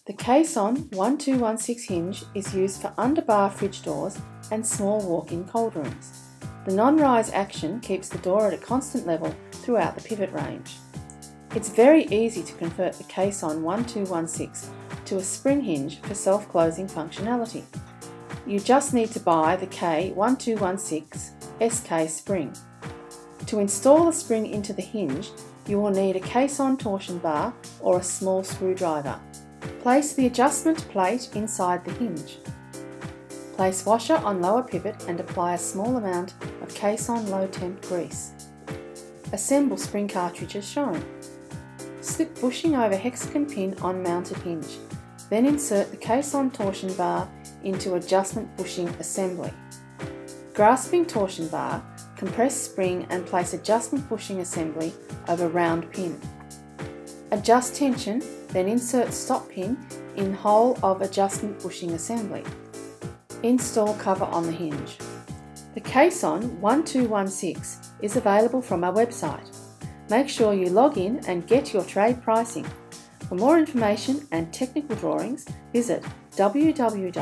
The Kason 1216 hinge is used for underbar fridge doors and small walk-in cold rooms. The non-rise action keeps the door at a constant level throughout the pivot range. It's very easy to convert the Kason 1216 to a spring hinge for self-closing functionality. You just need to buy the K1216 SK spring. To install the spring into the hinge, you will need a Kason torsion bar or a small screwdriver. Place the adjustment plate inside the hinge. Place washer on lower pivot and apply a small amount of Kason low temp grease. Assemble spring cartridge as shown. Slip bushing over hexagon pin on mounted hinge. Then insert the Kason torsion bar into adjustment bushing assembly. Grasping torsion bar, compress spring and place adjustment bushing assembly over round pin. Adjust tension, then insert stop pin in hole of adjustment bushing assembly. Install cover on the hinge. The Kason 1216 is available from our website. Make sure you log in and get your trade pricing. For more information and technical drawings, visit www.crh.com.au.